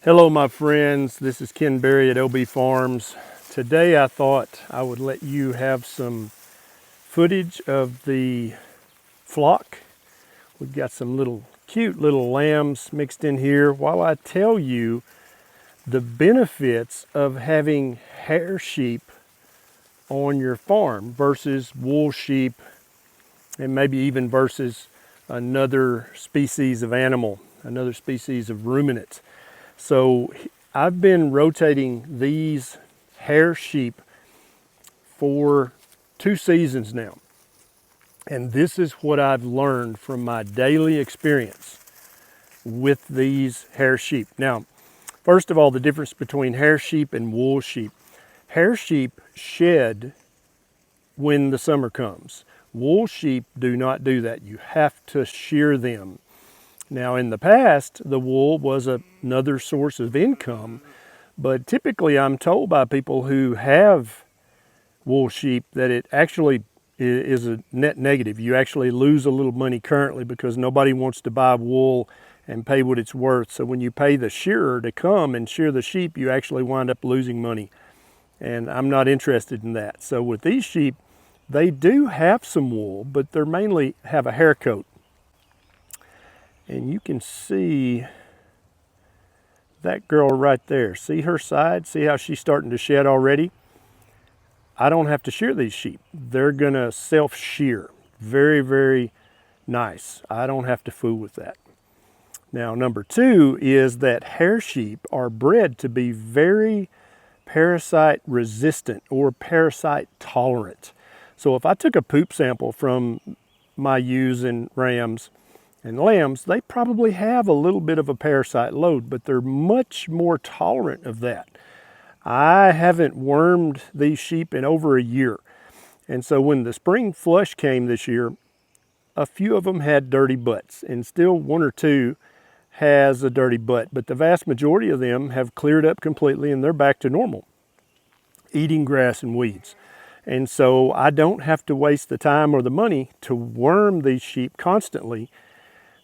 Hello my friends, this is Ken Berry at OB Farms. Today I thought I would let you have some footage of the flock. We've got some cute little lambs mixed in here while I tell you the benefits of having hair sheep on your farm versus wool sheep, and maybe even versus another species of animal, another species of ruminant. So I've been rotating these hair sheep for 2 seasons now. And this is what I've learned from my daily experience with these hair sheep. Now, first of all, the difference between hair sheep and wool sheep. Hair sheep shed when the summer comes. Wool sheep do not do that. You have to shear them. Now, in the past, the wool was another source of income, but typically I'm told by people who have wool sheep that it actually is a net negative. You actually lose a little money currently because nobody wants to buy wool and pay what it's worth. So when you pay the shearer to come and shear the sheep, you actually wind up losing money. And I'm not interested in that. So with these sheep, they do have some wool, but they're mainly have a hair coat. And you can see that girl right there. See her side? See how she's starting to shed already? I don't have to shear these sheep. They're gonna self-shear. Very, very nice. I don't have to fool with that. Now, number two is that hair sheep are bred to be very parasite resistant or parasite tolerant. So if I took a poop sample from my ewes and rams and lambs, they probably have a little bit of a parasite load, but they're much more tolerant of that. I haven't wormed these sheep in over a year. And so when the spring flush came this year, a few of them had dirty butts, and still one or two has a dirty butt, but the vast majority of them have cleared up completely and they're back to normal, eating grass and weeds. And so I don't have to waste the time or the money to worm these sheep constantly.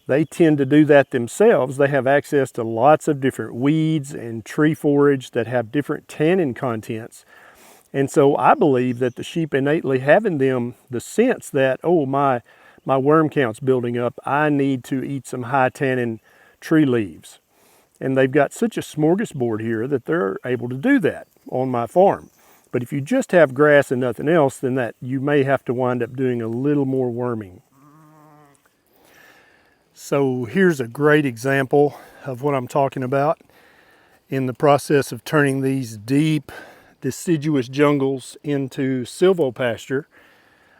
They tend to do that themselves. They have access to lots of different weeds and tree forage that have different tannin contents. And so I believe that the sheep innately have in them the sense that, oh, my worm count's building up. I need to eat some high tannin tree leaves. And they've got such a smorgasbord here that they're able to do that on my farm. But if you just have grass and nothing else, then that you may have to wind up doing a little more worming. So here's a great example of what I'm talking about in the process of turning these deep deciduous jungles into silvopasture.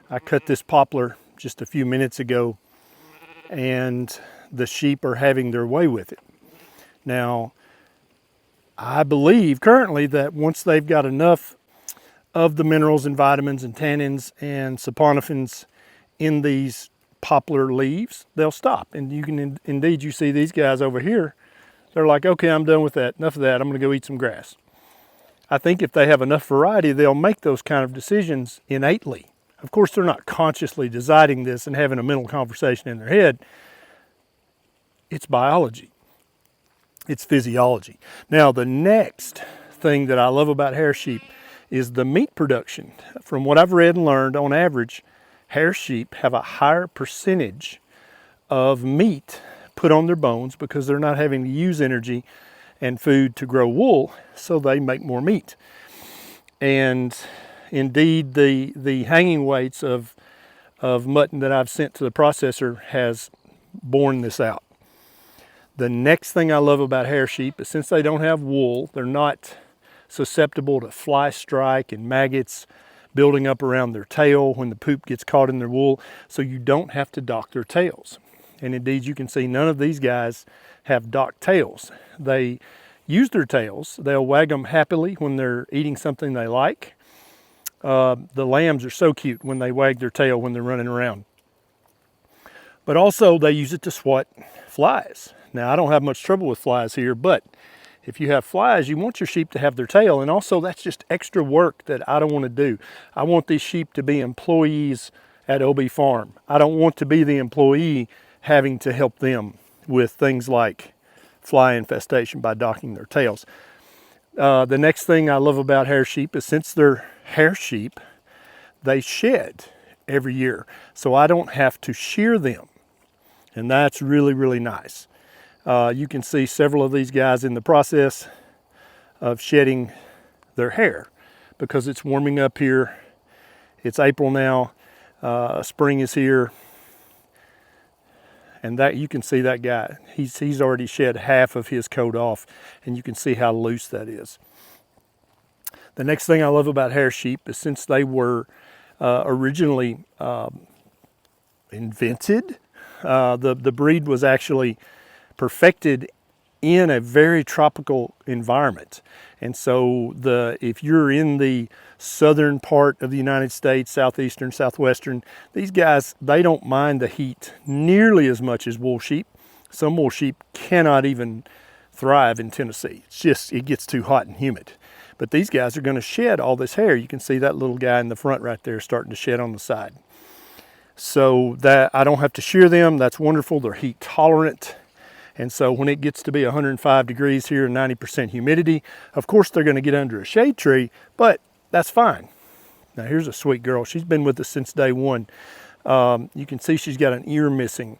I cut this poplar just a few minutes ago and the sheep are having their way with it. Now, I believe currently that once they've got enough of the minerals and vitamins and tannins and saponifins in these poplar leaves, they'll stop. And you can indeed, you see these guys over here, they're like, okay, I'm done with that, enough of that, I'm gonna go eat some grass. I think if they have enough variety, they'll make those kind of decisions innately. Of course, they're not consciously deciding this and having a mental conversation in their head. It's biology, it's physiology. Now, the next thing that I love about hair sheep is the meat production. From what I've read and learned, on average, hair sheep have a higher percentage of meat put on their bones because they're not having to use energy and food to grow wool, so they make more meat. And indeed, the hanging weights of mutton that I've sent to the processor has borne this out. The next thing I love about hair sheep is since they don't have wool, they're not susceptible to fly strike and maggots building up around their tail when the poop gets caught in their wool, so you don't have to dock their tails. And indeed, you can see none of these guys have docked tails. They use their tails. They'll wag them happily when they're eating something they like. The lambs are so cute when they wag their tail when they're running around. But also they use it to swat flies. Now, I don't have much trouble with flies here, but if you have flies, you want your sheep to have their tail, and also that's just extra work that I don't want to do. I want these sheep to be employees at OB Farm. I don't want to be the employee having to help them with things like fly infestation by docking their tails. The next thing I love about hair sheep is since they're hair sheep, they shed every year. So I don't have to shear them. And that's really, really nice. You can see several of these guys in the process of shedding their hair because it's warming up here. It's April now. Spring is here. And that you can see that guy, he's already shed half of his coat off, and you can see how loose that is. The next thing I love about hair sheep is since they were originally invented, the breed was actually perfected in a very tropical environment. And so if you're in the southern part of the United States, southeastern, southwestern, these guys, they don't mind the heat nearly as much as wool sheep. Some wool sheep cannot even thrive in Tennessee. It gets too hot and humid. But these guys are going to shed all this hair. You can see that little guy in the front right there starting to shed on the side. So that I don't have to shear them. That's wonderful. They're heat tolerant. And so when it gets to be 105 degrees here and 90% humidity, of course they're going to get under a shade tree, but that's fine. Now here's a sweet girl. She's been with us since day one. You can see she's got an ear missing.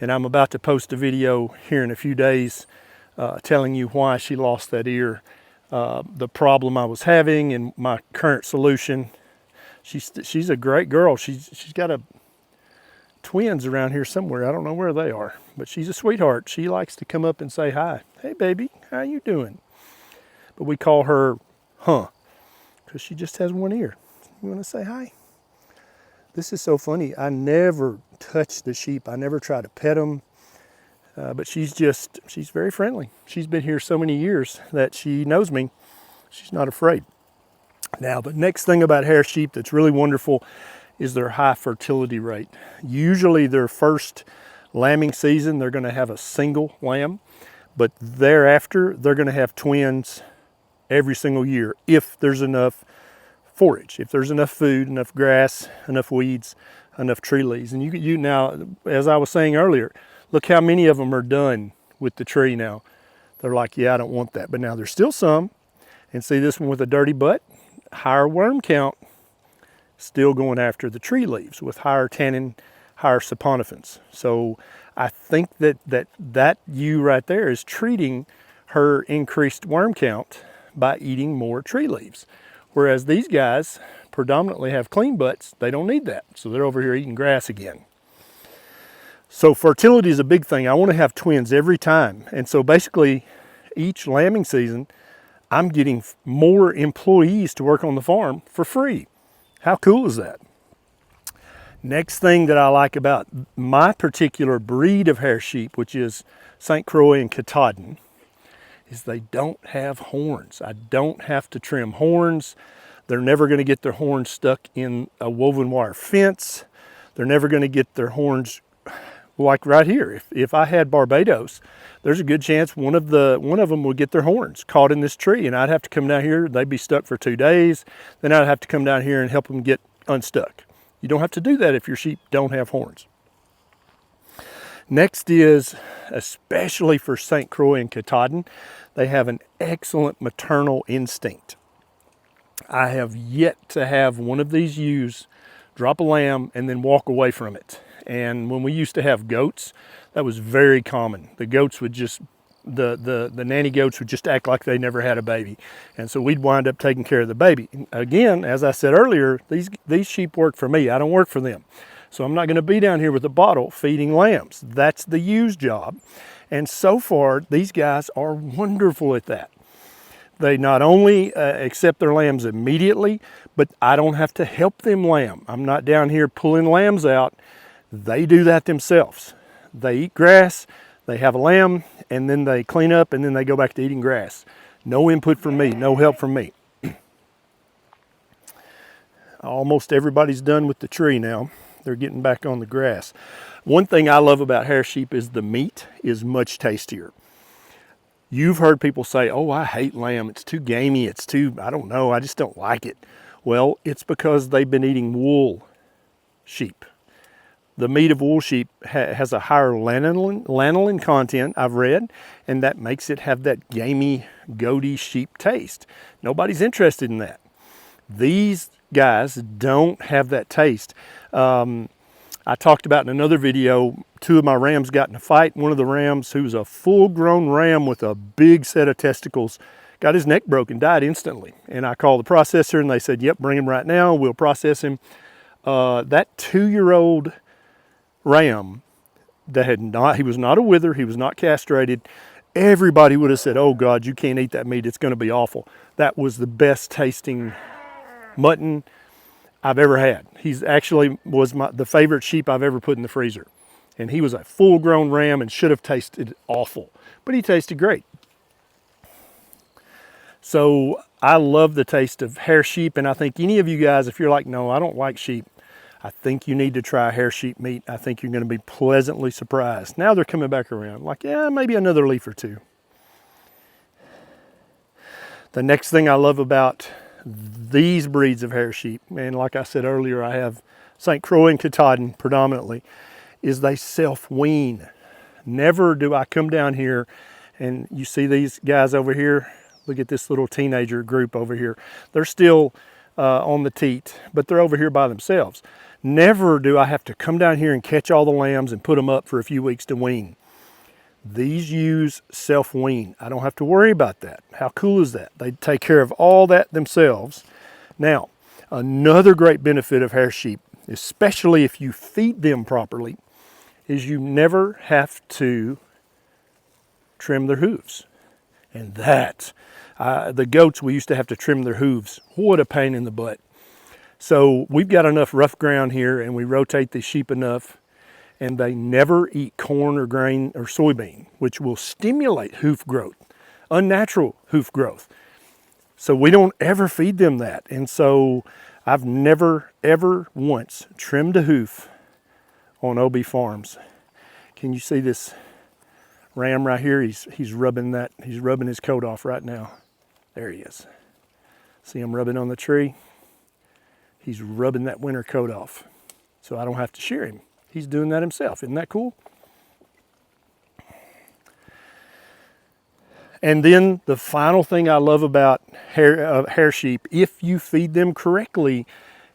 And I'm about to post a video here in a few days telling you why she lost that ear, the problem I was having, and my current solution. She's a great girl. She's got twins around here somewhere. I don't know where they are, but she's a sweetheart. She likes to come up and say hi. Hey baby, how you doing? But we call her because she just has one ear. You want to say hi? This is so funny. I never touch the sheep. I never try to pet them, but she's very friendly. She's been here so many years that she knows me. She's not afraid. Now the next thing about hair sheep that's really wonderful is their high fertility rate. Usually their first lambing season, they're going to have a single lamb, but thereafter, they're going to have twins every single year if there's enough forage, if there's enough food, enough grass, enough weeds, enough tree leaves. And you now, as I was saying earlier, look how many of them are done with the tree now. They're like, yeah, I don't want that. But now there's still some. And see this one with a dirty butt, higher worm count, still going after the tree leaves with higher tannin, higher saponifins. So I think that ewe right there is treating her increased worm count by eating more tree leaves. Whereas these guys predominantly have clean butts, they don't need that. So they're over here eating grass again. So fertility is a big thing. I want to have twins every time. And so basically each lambing season, I'm getting more employees to work on the farm for free. How cool is that? Next thing that I like about my particular breed of hair sheep, which is St. Croix and Katahdin, is they don't have horns. I don't have to trim horns. They're never going to get their horns stuck in a woven wire fence. They're never going to get their horns like right here. If I had Barbados, there's a good chance one of them would get their horns caught in this tree, and I'd have to come down here. They'd be stuck for 2 days. Then I'd have to come down here and help them get unstuck. You don't have to do that if your sheep don't have horns. Next is, especially for St. Croix and Katahdin, they have an excellent maternal instinct. I have yet to have one of these ewes drop a lamb and then walk away from it. And when we used to have goats, that was very common. The goats would just, the nanny goats would just act like they never had a baby. And so we'd wind up taking care of the baby. Again, as I said earlier, these sheep work for me. I don't work for them. So I'm not going to be down here with a bottle feeding lambs. That's the ewe's job. And so far, these guys are wonderful at that. They not only accept their lambs immediately, but I don't have to help them lamb. I'm not down here pulling lambs out. They do that themselves. They eat grass, they have a lamb, and then they clean up, and then they go back to eating grass. No input from me, no help from me. Almost everybody's done with the tree now. They're getting back on the grass. One thing I love about hair sheep is the meat is much tastier. You've heard people say, oh, I hate lamb. It's too gamey. It's too, I don't know. I just don't like it. Well, it's because they've been eating wool sheep. The meat of wool sheep has a higher lanolin content, I've read, and that makes it have that gamey, goaty sheep taste. Nobody's interested in that. These guys don't have that taste. I talked about in another video, 2 of my rams got in a fight. One of the rams, who's a full-grown ram with a big set of testicles, got his neck broken, died instantly. And I called the processor and they said, yep, bring him right now, we'll process him. That 2-year-old ram that he was not a wither, he was not castrated, everybody would have said, oh God, you can't eat that meat, it's gonna be awful. That was the best tasting mutton I've ever had. He's actually was the favorite sheep I've ever put in the freezer. And he was a full-grown ram and should have tasted awful, but he tasted great. So I love the taste of hair sheep, and I think any of you guys, if you're like, no, I don't like sheep, I think you need to try hair sheep meat. I think you're gonna be pleasantly surprised. Now they're coming back around, like, yeah, maybe another leaf or two. The next thing I love about these breeds of hair sheep, and like I said earlier, I have St. Croix and Katahdin predominantly, is they self-wean. Never do I come down here and you see these guys over here. Look at this little teenager group over here. They're still on the teat, but they're over here by themselves. Never do I have to come down here and catch all the lambs and put them up for a few weeks to wean. These ewes self-wean. I don't have to worry about that. How cool is that? They take care of all that themselves. Now, another great benefit of hair sheep, especially if you feed them properly, is you never have to trim their hooves. And that, the goats, we used to have to trim their hooves. What a pain in the butt. So we've got enough rough ground here, and we rotate the sheep enough, and they never eat corn or grain or soybean, which will stimulate hoof growth, unnatural hoof growth. So we don't ever feed them that. And so I've never, ever once trimmed a hoof on OB Farms. Can you see this ram right here? He's rubbing his coat off right now. There he is. See him rubbing on the tree? He's rubbing that winter coat off. So I don't have to shear him. He's doing that himself. Isn't that cool? And then the final thing I love about hair sheep, if you feed them correctly,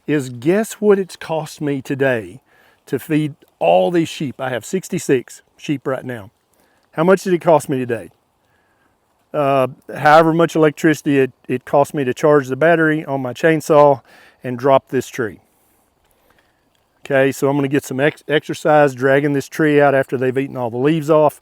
is guess what it's cost me today to feed all these sheep. I have 66 sheep right now. How much did it cost me today? However much electricity it cost me to charge the battery on my chainsaw and drop this tree. Okay, so I'm going to get some exercise dragging this tree out after they've eaten all the leaves off.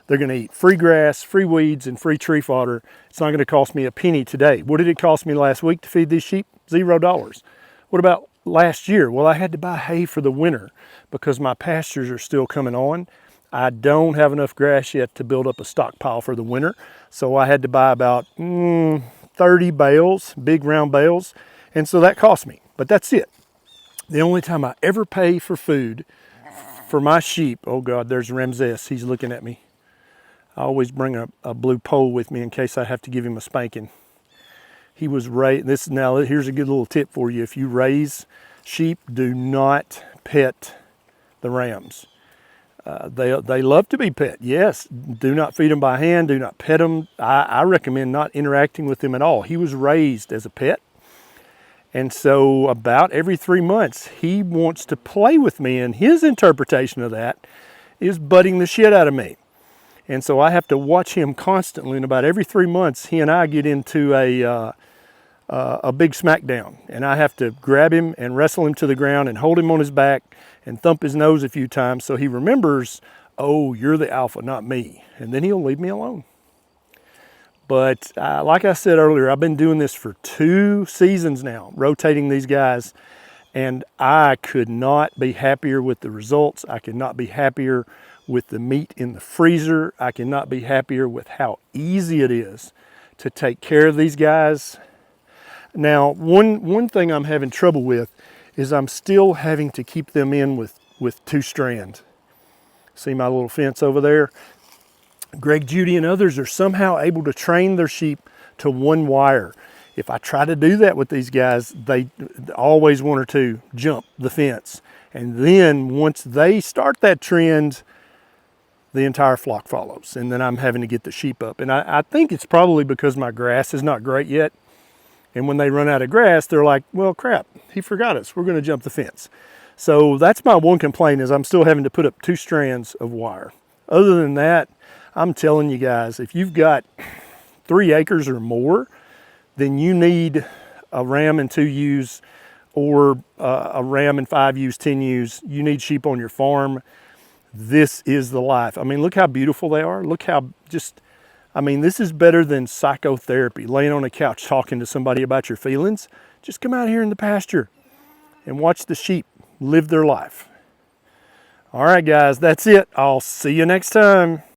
They're going to eat free grass, free weeds, and free tree fodder. It's not going to cost me a penny today. What did it cost me last week to feed these sheep? $0. What about last year? Well, I had to buy hay for the winter because my pastures are still coming on. I don't have enough grass yet to build up a stockpile for the winter, so I had to buy about 30 bales, big round bales, and so that cost me, but that's it. The only time I ever pay for food for my sheep, oh God, there's Ramses, he's looking at me. I always bring a blue pole with me in case I have to give him a spanking. He was raised, here's a good little tip for you. If you raise sheep, do not pet the rams. They love to be pet, yes. Do not feed them by hand, do not pet them. I recommend not interacting with them at all. He was raised as a pet. And so about every 3 months, he wants to play with me, and his interpretation of that is butting the shit out of me. And so I have to watch him constantly, and about every 3 months, he and I get into a big smackdown. And I have to grab him and wrestle him to the ground and hold him on his back and thump his nose a few times so he remembers, oh, you're the alpha, not me. And then he'll leave me alone. But like I said earlier, I've been doing this for 2 seasons now, rotating these guys, and I could not be happier with the results. I could not be happier with the meat in the freezer. I cannot be happier with how easy it is to take care of these guys. Now, one thing I'm having trouble with is I'm still having to keep them in with 2 strands. See my little fence over there? Greg Judy and others are somehow able to train their sheep to 1 wire. If I try to do that with these guys, they always 1 or 2 jump the fence. And then once they start that trend, the entire flock follows. And then I'm having to get the sheep up. And I think it's probably because my grass is not great yet. And when they run out of grass, they're like, well, crap, he forgot us. We're going to jump the fence. So that's my one complaint, is I'm still having to put up 2 strands of wire. Other than that, I'm telling you guys, if you've got 3 acres or more, then you need a ram and 2 ewes, or a ram and 5 ewes, 10 ewes. You need sheep on your farm. This is the life. I mean, look how beautiful they are. Look how this is better than psychotherapy, laying on a couch talking to somebody about your feelings. Just come out here in the pasture and watch the sheep live their life. All right, guys, that's it. I'll see you next time.